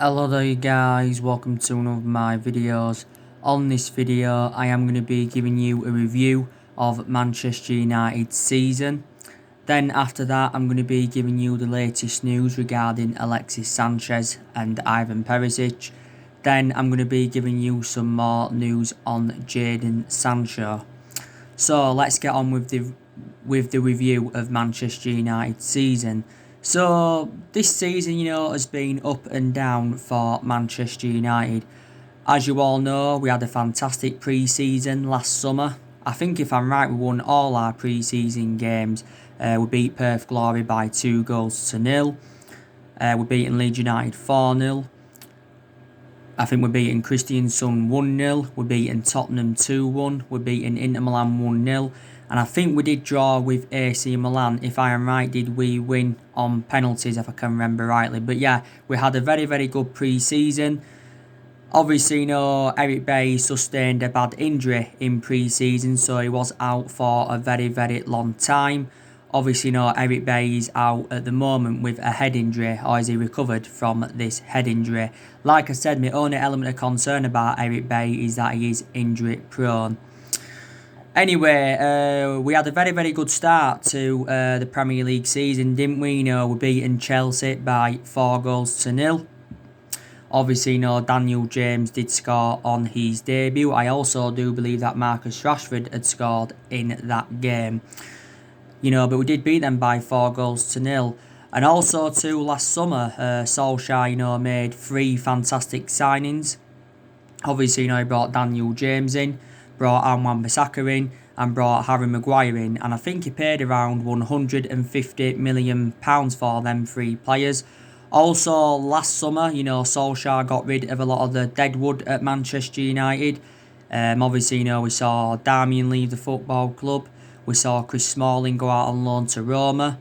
Hello there guys, welcome to one of my videos. On this video I am going to be giving you a review of Manchester United's season. Then after that I'm going to be giving you the latest news regarding Alexis Sanchez and Ivan Perisic. Then I'm going to be giving you some more news on Jadon Sancho. So let's get on with the review of Manchester United's season. So this season, has been up and down for Manchester United. As you all know, we had a fantastic pre-season last summer. I think if I'm right, we won all our pre-season games. We beat Perth Glory by 2-0. We beaten Leeds United 4-0. I think we're beating Kristiansund 1-0. We're beating Tottenham 2-1. We're beating Inter Milan 1-0. And I think we did draw with AC Milan. If I am right, did we win on penalties, if I can remember rightly. But yeah, we had a very, very good pre-season. Obviously, Eric Bailly sustained a bad injury in pre-season, so he was out for a very, very long time. Obviously, Eric Bailly is out at the moment with a head injury, or is he recovered from this head injury? Like I said, my only element of concern about Eric Bailly is that he is injury prone. Anyway, we had a very, very good start to the Premier League season, didn't we? We beaten Chelsea by 4-0. Obviously, Daniel James did score on his debut. I also do believe that Marcus Rashford had scored in that game. But we did beat them by 4-0. And also, too, last summer, Solskjaer, made 3 fantastic signings. Obviously, he brought Daniel James in, brought Wan-Bissaka in, and brought Harry Maguire in. And I think he paid around £150 million for them 3 players. Also, last summer, Solskjaer got rid of a lot of the deadwood at Manchester United. Obviously, we saw Darmian leave the football club. We saw Chris Smalling go out on loan to Roma.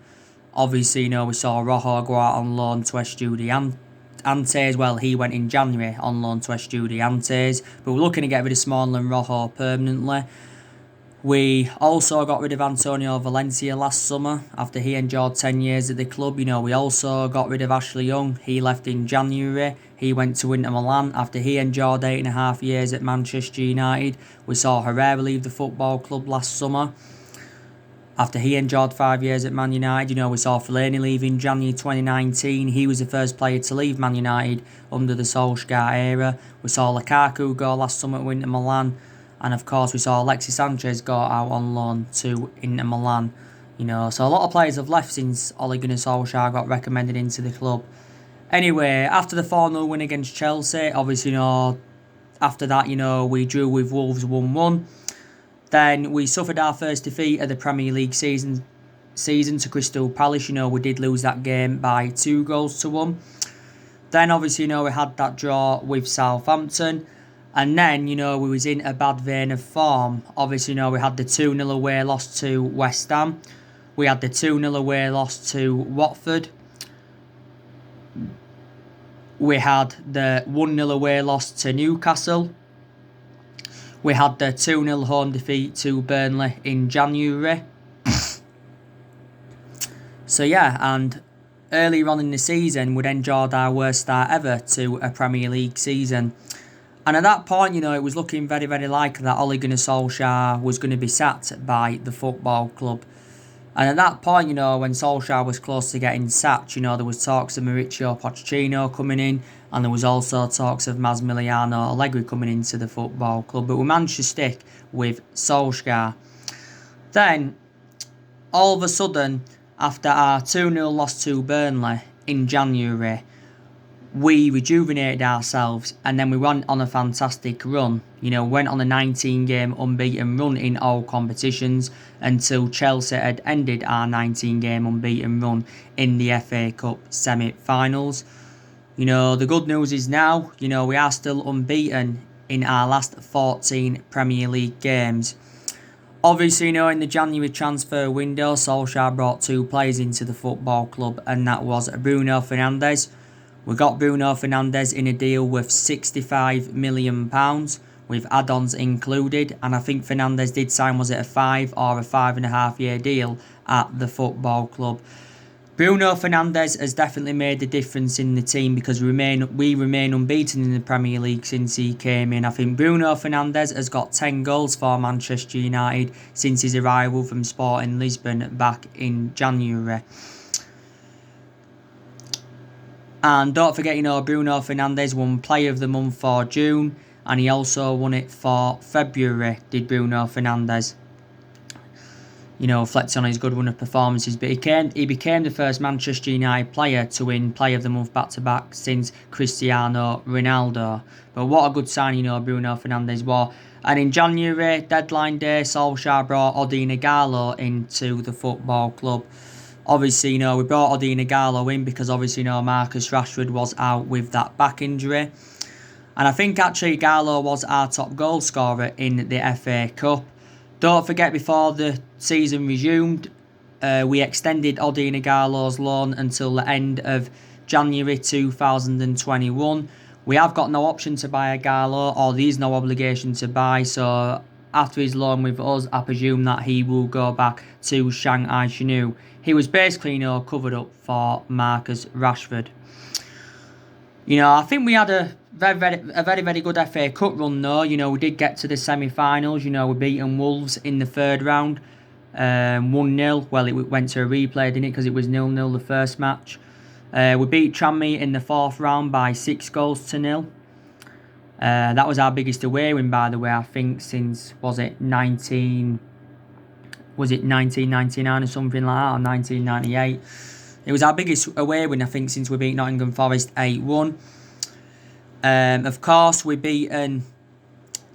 Obviously, we saw Rojo go out on loan to Estudiantes. Well, he went in January on loan to Estudiantes. But we're looking to get rid of Smalling and Rojo permanently. We also got rid of Antonio Valencia last summer after he endured 10 years at the club. We also got rid of Ashley Young. He left in January. He went to Inter Milan after he endured 8.5 years at Manchester United. We saw Herrera leave the football club last summer after he endured 5 years at Man United. We saw Fellaini leave in January 2019. He was the first player to leave Man United under the Solskjaer era. We saw Lukaku go last summer to Inter Milan. And of course, we saw Alexis Sanchez go out on loan to Inter Milan. So a lot of players have left since Ole Gunnar Solskjaer got recommended into the club. Anyway, after the 4-0 win against Chelsea, obviously, after that, we drew with Wolves 1-1. Then we suffered our first defeat of the Premier League season to Crystal Palace. We did lose that game by 2-1. Then, obviously, we had that draw with Southampton. And then, we was in a bad vein of form. Obviously, we had the 2-0 away loss to West Ham. We had the 2-0 away loss to Watford. We had the 1-0 away loss to Newcastle. We had the 2-0 home defeat to Burnley in January. So, yeah, and earlier on in the season, we'd enjoyed our worst start ever to a Premier League season. And at that point, it was looking very, very likely that Ole Gunnar Solskjaer was going to be sacked by the football club. And at that point, when Solskjaer was close to getting sacked, there was talks of Mauricio Pochettino coming in, and there was also talks of Massimiliano Allegri coming into the football club. But we managed to stick with Solskjaer. Then, all of a sudden, after our 2-0 loss to Burnley in January, we rejuvenated ourselves and then we went on a fantastic run. Went on a 19-game unbeaten run in all competitions until Chelsea had ended our 19-game unbeaten run in the FA Cup semi-finals. The good news is now, we are still unbeaten in our last 14 Premier League games. Obviously, in the January transfer window, Solskjaer brought 2 players into the football club, and that was Bruno Fernandes. We got Bruno Fernandes in a deal worth £65 million, with add-ons included, and I think Fernandes did sign, was it a 5 or a 5.5 year deal at the football club. Bruno Fernandes has definitely made a difference in the team because we remain unbeaten in the Premier League since he came in. I think Bruno Fernandes has got 10 goals for Manchester United since his arrival from Sporting Lisbon back in January. And don't forget, Bruno Fernandes won Player of the Month for June, and he also won it for February, did Bruno Fernandes. Reflecting on his good run of performances, but he became the first Manchester United player to win Player of the Month back-to-back since Cristiano Ronaldo. But what a good sign, Bruno Fernandes was. And in January, deadline day, Solskjaer brought Odi Ighalo into the football club. Obviously, we brought Odi Ighalo in because obviously, Marcus Rashford was out with that back injury. And I think actually Ighalo was our top goal scorer in the FA Cup. Don't forget, before the season resumed, we extended Odi Ighalo's loan until the end of January 2021. We have got no option to buy Ighalo, or there is no obligation to buy, so after his loan with us, I presume that he will go back to Shanghai Shenhua. He was basically, covered up for Marcus Rashford. I think we had a very good FA Cup run though. We did get to the semi-finals. We beaten Wolves in the third round, 1-0. Well, it went to a replay, didn't it? Because it was 0-0 the first match. We beat Tranmere in the fourth round by 6-0. That was our biggest away win, by the way. I think since 1999 or something like that, or 1998. It was our biggest away win, I think, since we beat Nottingham Forest 8-1. Of course, we beaten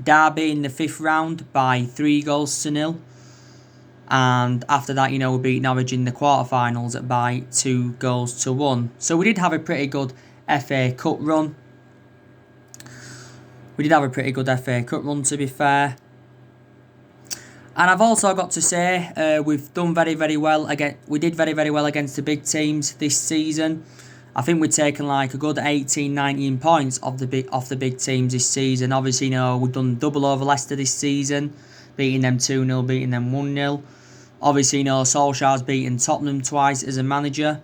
Derby in the fifth round by 3-0. And after that, we beat Norwich in the quarterfinals by 2-1. So we did have a pretty good FA Cup run. To be fair. And I've also got to say, we've done very well again. We did very well against the big teams this season. I think we've taken like a good 18-19 points off the big teams this season. Obviously, we've done double over Leicester this season, beating them 2-0, beating them 1-0. Obviously, Solskjaer's beaten Tottenham twice as a manager.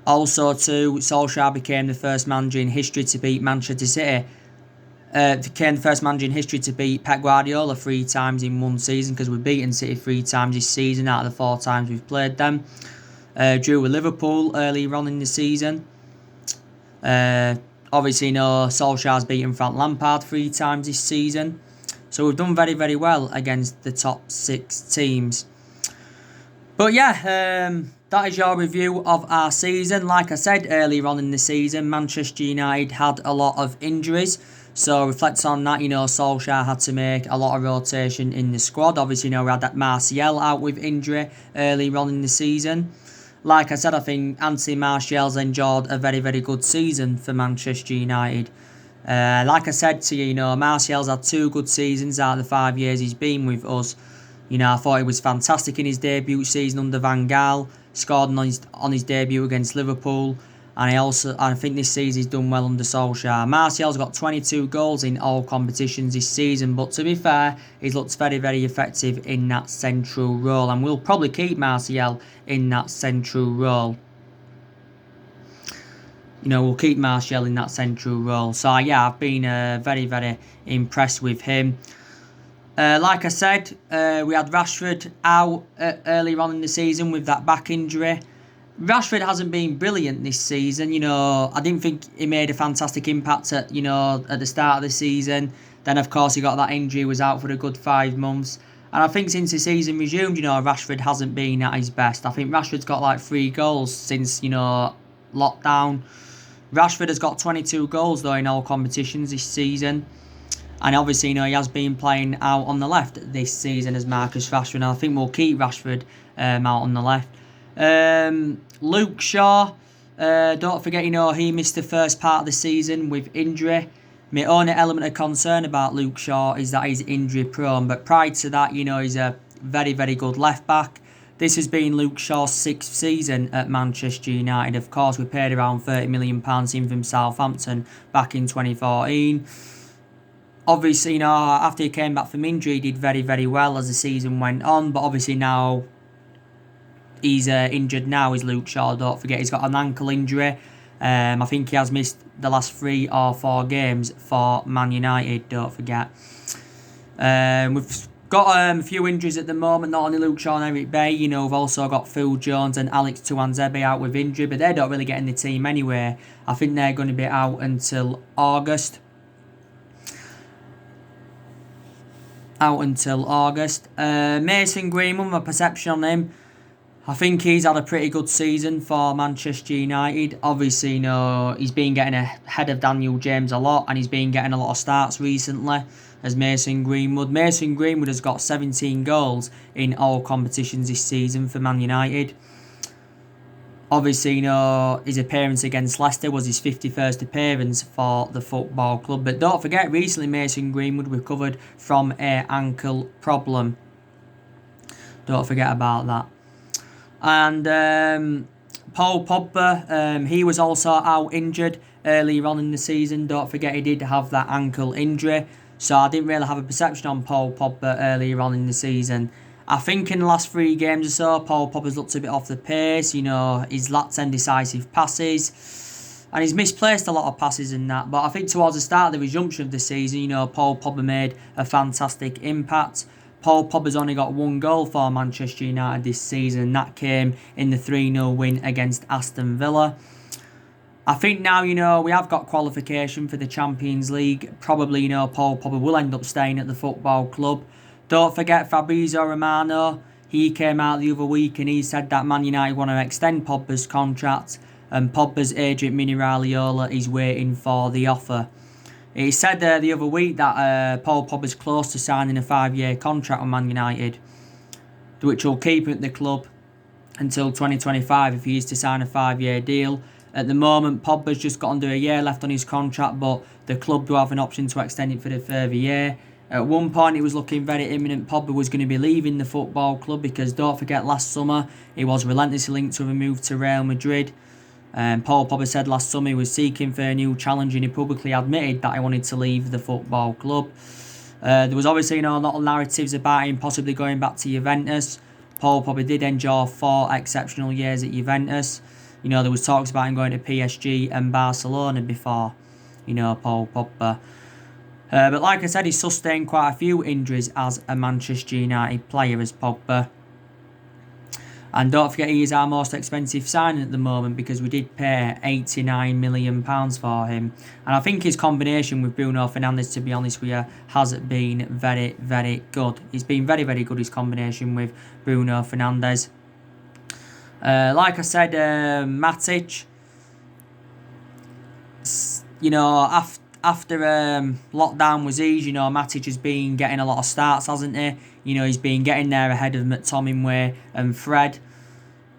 Also, too, Solskjaer became the first manager in history to beat Manchester City. Became the first manager in history to beat Pep Guardiola 3 times in one season, because we've beaten City 3 times this season out of the 4 times we've played them. Drew with Liverpool earlier on in the season. Obviously, Solskjaer's beaten Frank Lampard 3 times this season. So we've done very well against the top 6 teams. But yeah, that is your review of our season. Like I said earlier on in the season, Manchester United had a lot of injuries. So reflect on that, Solskjaer had to make a lot of rotation in the squad. Obviously, we had that Martial out with injury earlier on in the season. Like I said, I think Anthony Martial's enjoyed a very good season for Manchester United. Like I said to you, Martial's had 2 good seasons out of the 5 years he's been with us. I thought he was fantastic in his debut season under Van Gaal. Scored on his debut against Liverpool. And I think this season he's done well under Solskjaer. Martial's got 22 goals in all competitions this season, but to be fair, he's looked very effective in that central role, and we'll probably keep Martial in that central role. We'll keep Martial in that central role. So yeah, I've been very impressed with him. Like I said, we had Rashford out earlier on in the season with that back injury. Rashford hasn't been brilliant this season. I didn't think he made a fantastic impact at the start of the season. Then, of course, he got that injury, was out for a good 5 months. And I think since the season resumed, Rashford hasn't been at his best. I think Rashford's got like 3 goals since, lockdown. Rashford has got 22 goals, though, in all competitions this season. And obviously, he has been playing out on the left this season as Marcus Rashford. And I think we'll keep Rashford out on the left. Luke Shaw, don't forget, he missed the first part of the season with injury. My only element of concern about Luke Shaw is that he's injury prone, but prior to that, he's a very good left back. This has been Luke Shaw's 6th season at Manchester United. Of course, we paid around £30 million in from Southampton back in 2014. Obviously, after he came back from injury, he did very well as the season went on, but obviously now he's injured now, is Luke Shaw. Don't forget, he's got an ankle injury. I think he has missed the last 3 or 4 games for Man United, don't forget. We've got a few injuries at the moment, not only Luke Shaw and Eric Bay. We've also got Phil Jones and Alex Tuanzebe out with injury, but they don't really get in the team anyway. I think they're going to be out until August. Mason Greenwood, my perception on him, I think he's had a pretty good season for Manchester United. Obviously, he's been getting ahead of Daniel James a lot, and he's been getting a lot of starts recently as Mason Greenwood. Mason Greenwood has got 17 goals in all competitions this season for Man United. Obviously, his appearance against Leicester was his 51st appearance for the football club. But don't forget, recently Mason Greenwood recovered from an ankle problem. Don't forget about that. And Paul Pogba, he was also out injured earlier on in the season. Don't forget, he did have that ankle injury. So I didn't really have a perception on Paul Pogba earlier on in the season. I think in the last 3 games or so, Paul Pogba's looked a bit off the pace. He's lacked indecisive passes. And he's misplaced a lot of passes in that. But I think towards the start of the resumption of the season, Paul Pogba made a fantastic impact. Paul Pogba's only got 1 goal for Manchester United this season. That came in the 3-0 win against Aston Villa. I think now, we have got qualification for the Champions League. Probably, Paul Pogba will end up staying at the football club. Don't forget Fabrizio Romano. He came out the other week and he said that Man United want to extend Pogba's contract, and Pogba's agent Mini Raiola is waiting for the offer. He said the other week that Paul Pogba's close to signing a 5-year contract with Man United, which will keep him at the club until 2025 if he is to sign a 5-year deal. At the moment, Pogba's just got under a year left on his contract, but the club do have an option to extend it for the further year. At one point, it was looking very imminent Pogba was going to be leaving the football club, because don't forget, last summer he was relentlessly linked with a move to Real Madrid. Paul Pogba said last summer he was seeking for a new challenge, and he publicly admitted that he wanted to leave the football club. There was obviously a lot of narratives about him possibly going back to Juventus. Paul Pogba did enjoy 4 exceptional years at Juventus. There was talks about him going to PSG and Barcelona before, Paul Pogba. But like I said, he's sustained quite a few injuries as a Manchester United player as Pogba. And don't forget, he is our most expensive signing at the moment, because we did pay £89 million for him. And I think his combination with Bruno Fernandes, to be honest with you, has been very, very good. He's been very, very good, his combination with Bruno Fernandes. Like I said, Matic, after lockdown was eased, Matic has been getting a lot of starts, hasn't he? He's been getting there ahead of McTominay and Fred.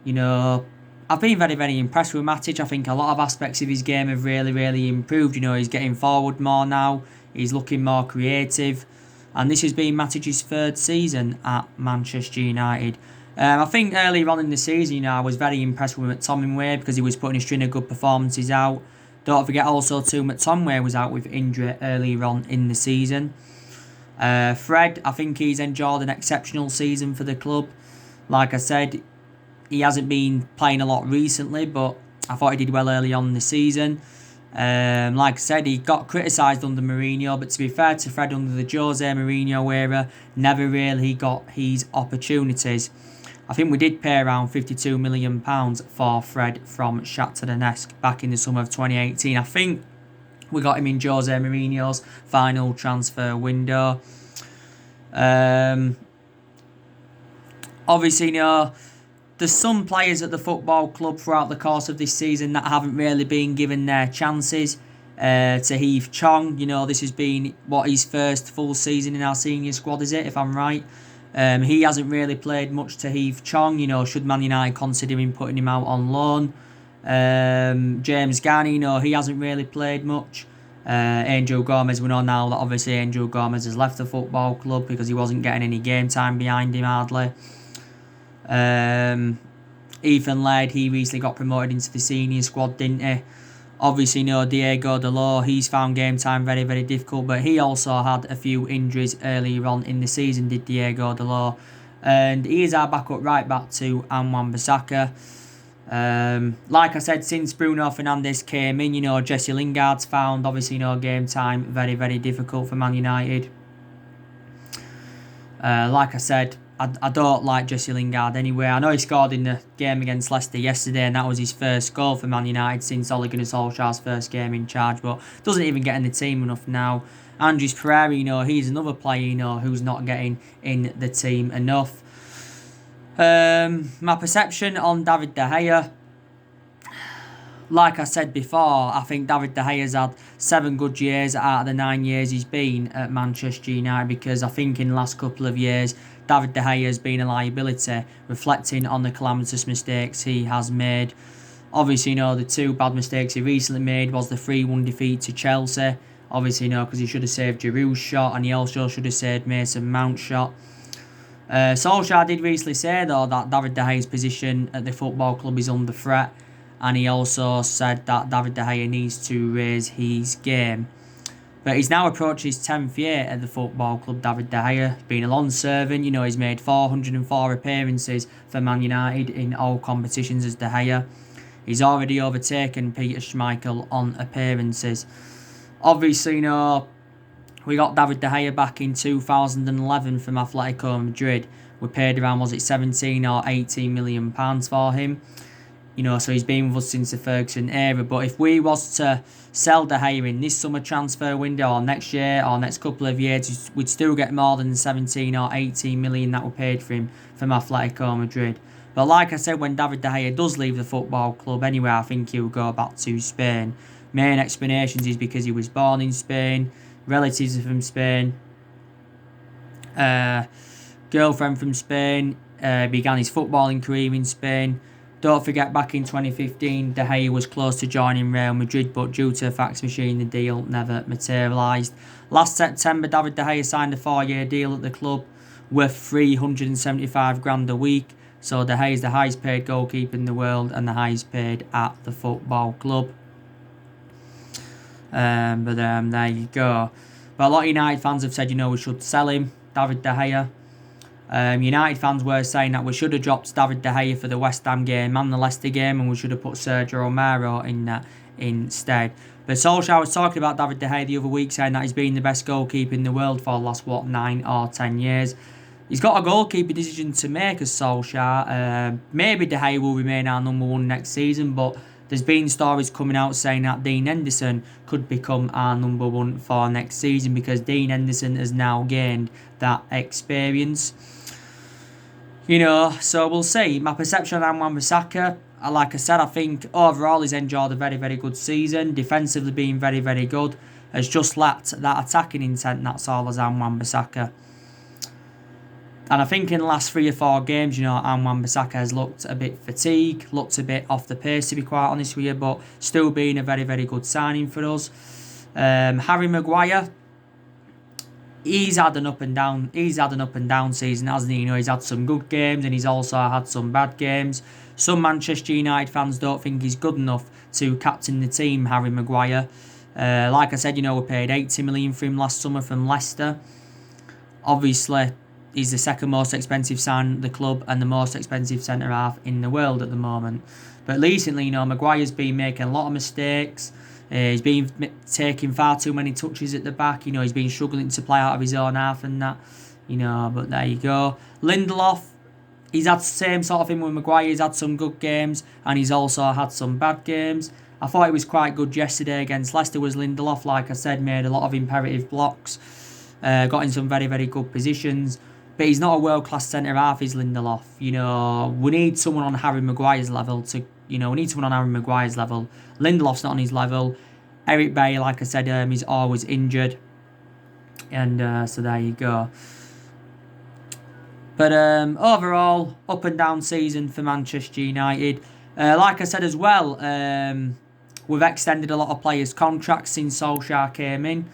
I've been very, very impressed with Matic. I think a lot of aspects of his game have really, really improved. He's getting forward more now. He's looking more creative. And this has been Matic's 3rd season at Manchester United. I think earlier on in the season, I was very impressed with McTominay, because he was putting a string of good performances out. Don't forget also too, McTominay was out with injury earlier on in the season. Fred, I think he's enjoyed an exceptional season for the club. Like I said, he hasn't been playing a lot recently, but I thought he did well early on in the season. Like I said, he got criticised under Mourinho, but to be fair to Fred, under the Jose Mourinho era, never really got his opportunities. I think we did pay around £52 million for Fred from Shakhtar Donetsk back in the summer of 2018. I think we got him in Jose Mourinho's final transfer window. Obviously, there's some players at the football club throughout the course of this season that haven't really been given their chances. Tahith Chong, this has been his first full season in our senior squad, is it, if I'm right? He hasn't really played much. Tahith Chong, should Man United consider putting him out on loan? James Garner, he hasn't really played much. Angel Gomez, we know now that obviously Angel Gomez has left the football club because he wasn't getting any game time behind him hardly. Ethan Laird, he recently got promoted into the senior squad, didn't he? Obviously, Diego Dalot, he's found game time very, very difficult, but he also had a few injuries earlier on in the season, did Diego Dalot. And he is our backup right back to Wan-Bissaka. Like I said, since Bruno Fernandes came in, Jesse Lingard's found, obviously, game time very, very difficult for Man United. Like I said, I don't like Jesse Lingard anyway. I know he scored in the game against Leicester yesterday, and that was his first goal for Man United since Ole Gunnar Solskjaer's first game in charge, but doesn't even get in the team enough now. Andres Pereira, he's another player, who's not getting in the team enough. My perception on David De Gea, like I said before, I think David De Gea's had 7 good years out of the 9 years he's been at Manchester United, because I think in the last couple of years David De Gea has been a liability, reflecting on the calamitous mistakes he has made. Obviously, the 2 bad mistakes he recently made was the 3-1 defeat to Chelsea. Obviously, because he should have saved Giroud's shot, and he also should have saved Mason Mount's shot. Solskjaer did recently say, though, that David De Gea's position at the football club is under threat, and he also said that David De Gea needs to raise his game. But he's now approached his 10th year at the football club, David De Gea. He's been a long servant, he's made 404 appearances for Man United in all competitions as De Gea. He's already overtaken Peter Schmeichel on appearances. Obviously, we got David De Gea back in 2011 from Atletico Madrid. We paid around, 17 or 18 million pounds for him. So he's been with us since the Ferguson era. But if we was to sell De Gea in this summer transfer window, or next year, or next couple of years, we'd still get more than 17 or 18 million that we paid for him from Atletico Madrid. But like I said, when David De Gea does leave the football club anyway, I think he'll go back to Spain. Main explanations is because he was born in Spain, relatives are from Spain, girlfriend from Spain, began his footballing career in Spain. Don't forget, back in 2015, De Gea was close to joining Real Madrid, but due to a fax machine, the deal never materialised. Last September, David De Gea signed a 4-year deal at the club worth $375,000 a week. So De Gea is the highest paid goalkeeper in the world and the highest paid at the football club. But there you go. But a lot of United fans have said, we should sell him, David De Gea. United fans were saying that we should have dropped David De Gea for the West Ham game and the Leicester game, and we should have put Sergio Romero in that instead. But Solskjaer was talking about David De Gea the other week, saying that he's been the best goalkeeper in the world for the last, 9 or 10 years. He's got a goalkeeper decision to make as Solskjaer. Maybe De Gea will remain our number 1 next season, but there's been stories coming out saying that Dean Henderson could become our number 1 for next season, because Dean Henderson has now gained that experience. So we'll see. My perception on Wan-Bissaka, like I said, I think overall he's enjoyed a very, very good season. Defensively being very, very good. Has just lacked that attacking intent, that's all, as Wan-Bissaka. And I think in the last 3 or 4 games, Wan-Bissaka has looked a bit fatigued, looked a bit off the pace, to be quite honest with you, but still being a very, very good signing for us. Harry Maguire, he's had an up and down season, hasn't he? He's had some good games and he's also had some bad games. Some Manchester United fans don't think he's good enough to captain the team, Harry Maguire. Like I said, we paid 80 million for him last summer from Leicester. Obviously, he's the second most expensive sign at the club and the most expensive centre-half in the world at the moment. But recently, Maguire's been making a lot of mistakes. He's been taking far too many touches at the back. He's been struggling to play out of his own half and that. But there you go. Lindelof, he's had the same sort of thing with Maguire. He's had some good games and he's also had some bad games. I thought he was quite good yesterday against Leicester, was Lindelof. Like I said, made a lot of imperative blocks. Got in some very, very good positions. But he's not a world-class centre-half, is Lindelof. We need someone on Harry Maguire's level Lindelof's not on his level. Eric Bailly, like I said, he's always injured. And so there you go. But overall, up and down season for Manchester United. Like I said as well, we've extended a lot of players' contracts since Solskjaer came in.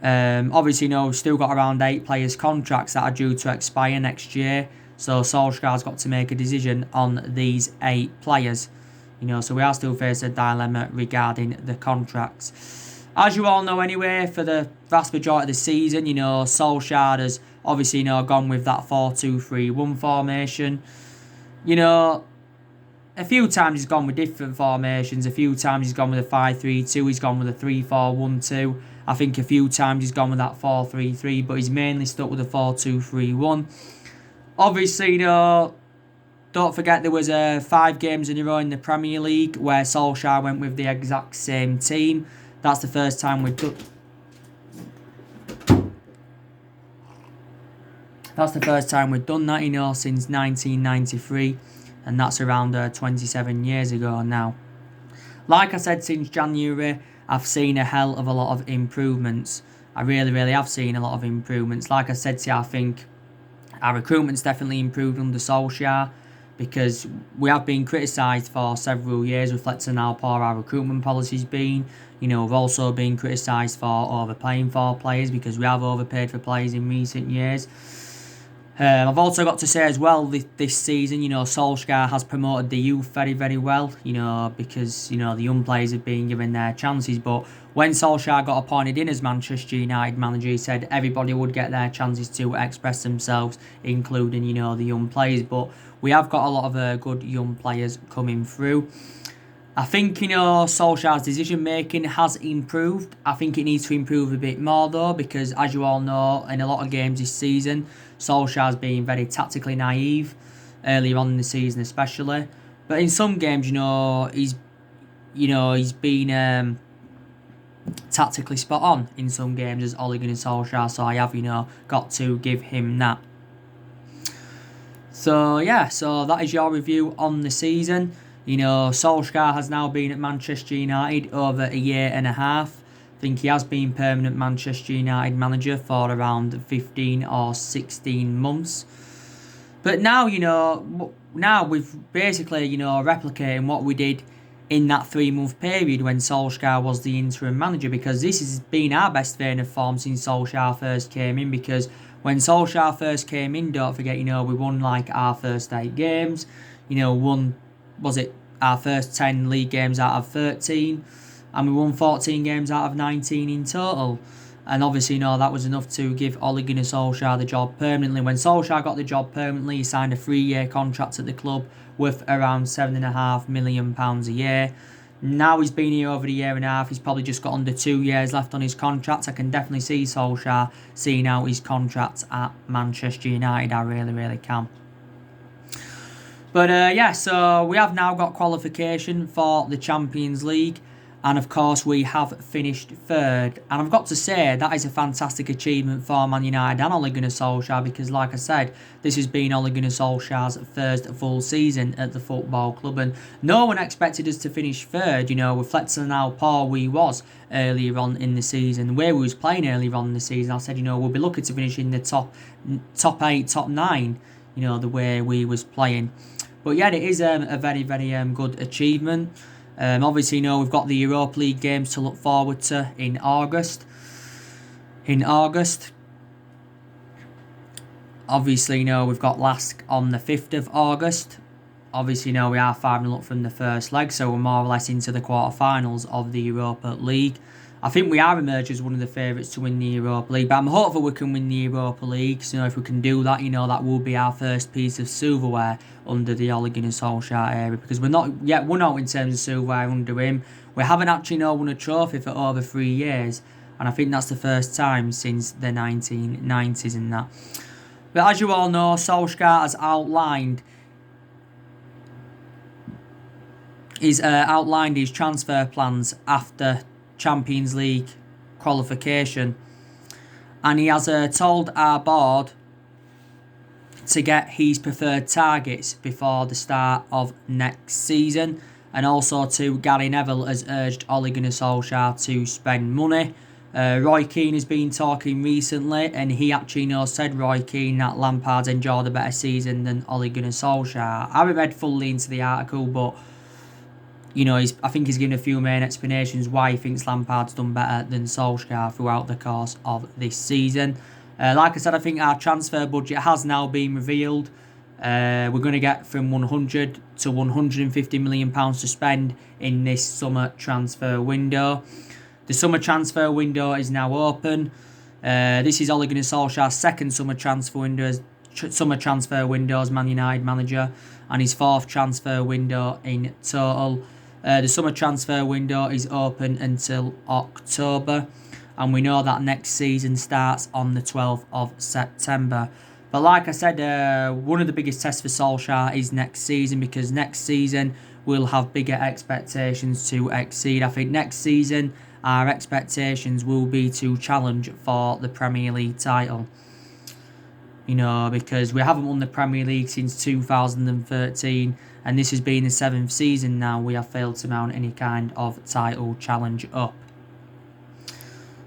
Obviously, we've still got around 8 players' contracts that are due to expire next year. So Solskjaer's got to make a decision on these 8 players. So we are still facing a dilemma regarding the contracts. As you all know anyway, for the vast majority of the season, Solskjaer has obviously, gone with that 4-2-3-1 formation. A few times he's gone with different formations. A few times he's gone with a 5-3-2. He's gone with a 3-4-1-2. I think a few times he's gone with that 4-3-3, but he's mainly stuck with a 4-2-3-1. Obviously, don't forget there was 5 games in a row in the Premier League where Solskjaer went with the exact same team. That's the first time we've done. That's the first time we've done that, since 1993, and that's around 27 years ago now. Like I said, since January, I've seen a hell of a lot of improvements. I really, really have seen a lot of improvements. Like I said to you, I think our recruitment's definitely improved under Solskjaer, because we have been criticised for several years, reflecting how poor our recruitment policy's been. We've also been criticised for overpaying for players, because we have overpaid for players in recent years. I've also got to say as well, this season, Solskjaer has promoted the youth very, very well, because, the young players have been given their chances. But when Solskjaer got appointed in as Manchester United manager, he said everybody would get their chances to express themselves, including, the young players. But we have got a lot of good young players coming through. I think, Solskjaer's decision making has improved. I think it needs to improve a bit more though, because as you all know, in a lot of games this season, Solskjaer's been very tactically naive, earlier on in the season especially. But in some games, he's been tactically spot on in some games as Ole Gunnar Solskjaer, so I have, got to give him that. So that is your review on the season. Solskjaer has now been at Manchester United over a year and a half. I think he has been permanent Manchester United manager for around 15 or 16 months. But now, now we've basically, replicating what we did in that 3-month period when Solskjaer was the interim manager, because this has been our best vein of form since Solskjaer first came in. Because when Solskjaer first came in, don't forget, we won like our first 8 games. Won, was it our first 10 league games out of 13, and we won 14 games out of 19 in total. And obviously, that was enough to give Ole Gunnar Solskjaer the job permanently. When Solskjaer got the job permanently, he signed a 3-year contract at the club worth around £7.5 million a year. Now he's been here over a year and a half. He's probably just got under 2 years left on his contract. I can definitely see Solskjaer seeing out his contract at Manchester United. I really, really can. But so we have now got qualification for the Champions League. And of course, we have finished 3rd. And I've got to say, that is a fantastic achievement for Man United and Ole Gunnar Solskjaer, because like I said, this has been Ole Gunnar Solskjaer's first full season at the football club. And no one expected us to finish 3rd, reflecting on how poor we was earlier on in the season. The way we was playing earlier on in the season, I said, we'll be lucky to finish in the top 8, top 9, the way we was playing. But yeah, it is a very, very good achievement. Obviously, we've got the Europa League games to look forward to in August. Obviously, we've got Lask on the 5th of August. Obviously, we are 5-0 up from the first leg, so we're more or less into the quarterfinals of the Europa League. I think we are emerged as one of the favourites to win the Europa League, but I'm hopeful we can win the Europa League. So if we can do that, that will be our first piece of silverware under the Ole Gunnar Solskjaer era, because we're not yet won out in terms of silverware under him. We haven't actually won a trophy for over 3 years, and I think that's the first time since the 1990s and that. But as you all know, Solskjaer has outlined his transfer plans after Champions League qualification, and he has told our board to get his preferred targets before the start of next season, and also to Gary Neville has urged Ole Gunnar Solskjaer to spend money. Roy Keane has been talking recently, and he actually said, Roy Keane, that Lampard's enjoyed a better season than Ole Gunnar Solskjaer. I haven't read fully into the article, but I think he's given a few main explanations why he thinks Lampard's done better than Solskjaer throughout the course of this season. Like I said, I think our transfer budget has now been revealed. We're going to get from £100 to £150 million to spend in this summer transfer window. The summer transfer window is now open. This is Ole Gunnar Solskjaer's second summer transfer window as Man United manager, and his fourth transfer window in total. The summer transfer window is open until October, and we know that next season starts on the 12th of September. But like I said, one of the biggest tests for Solskjaer is next season, because next season we'll have bigger expectations to exceed. I think next season our expectations will be to challenge for the Premier League title. Because we haven't won the Premier League since 2013, and this has been the 7th season now we have failed to mount any kind of title challenge up.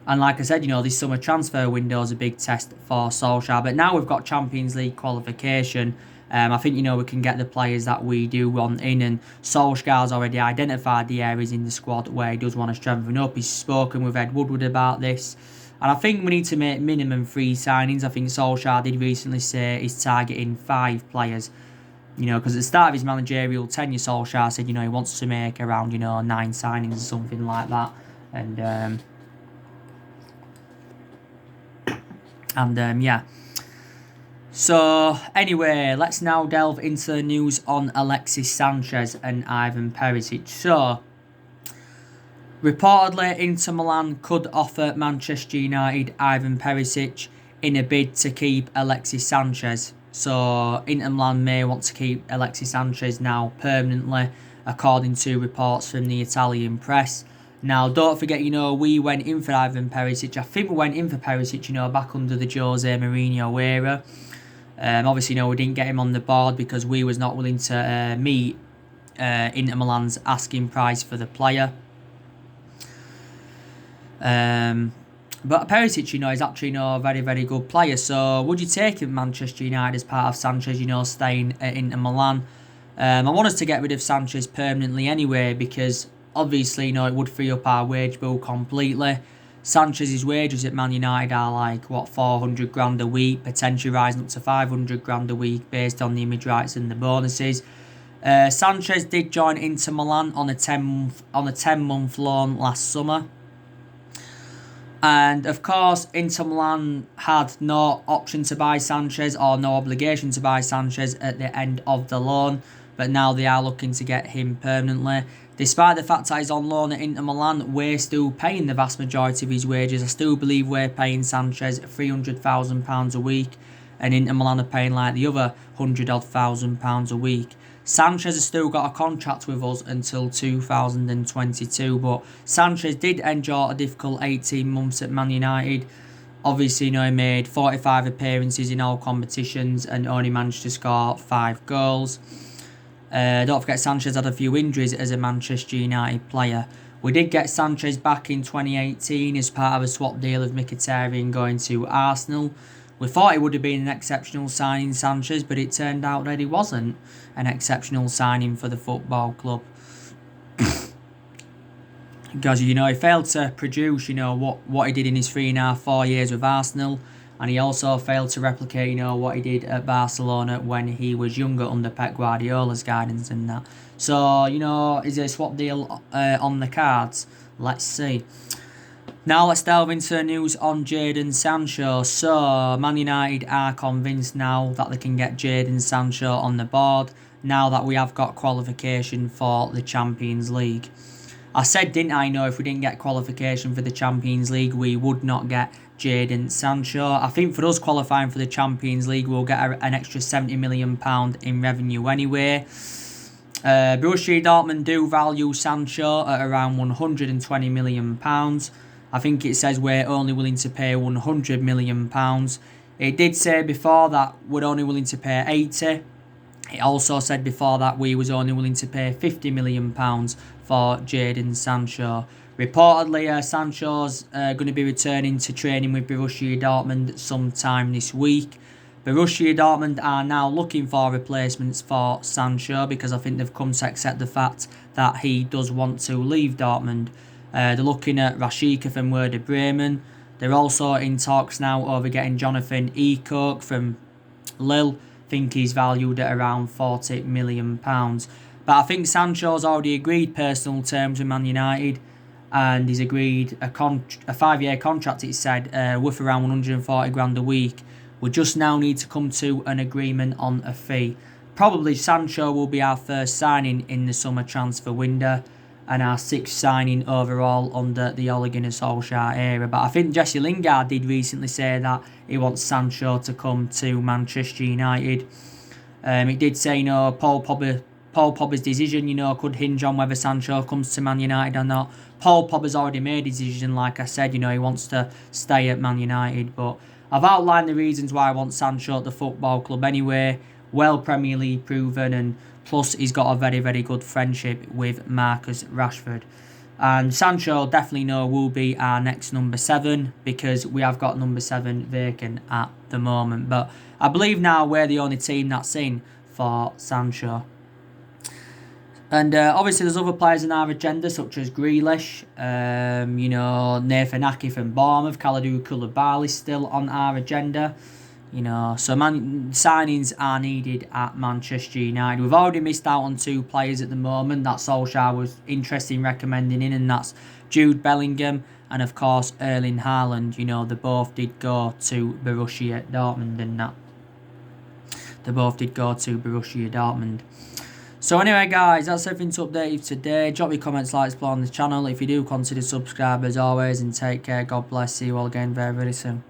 And like I said, this summer transfer window is a big test for Solskjaer. But now we've got Champions League qualification. I think, we can get the players that we do want in. And Solskjaer's already identified the areas in the squad where he does want to strengthen up. He's spoken with Ed Woodward about this. And I think we need to make minimum 3 signings. I think Solskjaer did recently say he's targeting 5 players. Because at the start of his managerial tenure, Solskjaer said, he wants to make around, 9 signings or something like that. Yeah. So, anyway, let's now delve into the news on Alexis Sanchez and Ivan Perisic. So, reportedly, Inter Milan could offer Manchester United Ivan Perisic in a bid to keep Alexis Sanchez. So, Inter Milan may want to keep Alexis Sanchez now permanently, according to reports from the Italian press. Now, don't forget, we went in for Ivan Perisic. I think we went in for Perisic, back under the Jose Mourinho era. Obviously, we didn't get him on the board because we was not willing to meet Inter Milan's asking price for the player. But Perisic, is actually, a very, very good player. So, would you take him Manchester United as part of Sanchez, staying at Inter Milan? I want us to get rid of Sanchez permanently anyway, because obviously, it would free up our wage bill completely. Sanchez's wages at Man United are like, 400 grand a week, potentially rising up to 500 grand a week based on the image rights and the bonuses. Sanchez did join Inter Milan on a 10-month loan last summer. And of course, Inter Milan had no option to buy Sanchez or no obligation to buy Sanchez at the end of the loan, but now they are looking to get him permanently. Despite the fact that he's on loan at Inter Milan, we're still paying the vast majority of his wages. I still believe we're paying Sanchez £300,000 a week, and Inter Milan are paying like the other £100,000 a week. Sanchez has still got a contract with us until 2022, but Sanchez did endure a difficult 18 months at Man United. Obviously, he made 45 appearances in all competitions and only managed to score 5 goals. Don't forget, Sanchez had a few injuries as a Manchester United player. We did get Sanchez back in 2018 as part of a swap deal of Mkhitaryan going to Arsenal. We thought it would have been an exceptional signing, Sanchez, but it turned out that he wasn't an exceptional signing for the football club. Because, he failed to produce, what he did in his 3.5-4 years with Arsenal. And he also failed to replicate, what he did at Barcelona when he was younger under Pep Guardiola's guidance and that. So, is a swap deal on the cards? Let's see. Now let's delve into the news on Jadon Sancho. So, Man United are convinced now that they can get Jadon Sancho on the board, now that we have got qualification for the Champions League. I said, didn't I, if we didn't get qualification for the Champions League, we would not get Jadon Sancho. I think for us qualifying for the Champions League, we'll get an extra £70 million in revenue anyway. Borussia Dortmund do value Sancho at around £120 million. I think it says we're only willing to pay £100 million. It did say before that we're only willing to pay 80. It also said before that we was only willing to pay £50 million for Jadon Sancho. Reportedly, Sancho's going to be returning to training with Borussia Dortmund sometime this week. Borussia Dortmund are now looking for replacements for Sancho because I think they've come to accept the fact that he does want to leave Dortmund. They're looking at Rashica from Werder Bremen. They're also in talks now over getting Jonathan Ecoke from Lille. I think he's valued at around £40 million. But I think Sancho's already agreed personal terms with Man United. and he's agreed a 5-year contract, it said, worth around 140 grand a week. We just now need to come to an agreement on a fee. Probably Sancho will be our first signing in the summer transfer window, and our 6th signing overall under the Ole Gunnar Solskjaer era. But I think Jesse Lingard did recently say that he wants Sancho to come to Manchester United. It did say, Paul Pogba's decision, could hinge on whether Sancho comes to Man United or not. Paul Pogba's already made his decision, like I said, he wants to stay at Man United. But I've outlined the reasons why I want Sancho at the football club anyway. Well Premier League proven, and plus he's got a very, very good friendship with Marcus Rashford. And Sancho definitely will be our next number 7, because we have got number 7 vacant at the moment. But I believe now we're the only team that's in for Sancho. And obviously there's other players in our agenda, such as Grealish, Nathan Ake from Bournemouth, Kalidou Koulibaly still on our agenda. So signings are needed at Manchester United. We've already missed out on 2 players at the moment that Solskjaer was interested in recommending in, and that's Jude Bellingham and, of course, Erling Haaland. They both did go to Borussia Dortmund and that. They both did go to Borussia Dortmund. So anyway, guys, that's everything to update you today. Drop your comments, like, explore on the channel. If you do, consider subscribe as always, and take care. God bless. See you all again very, very soon.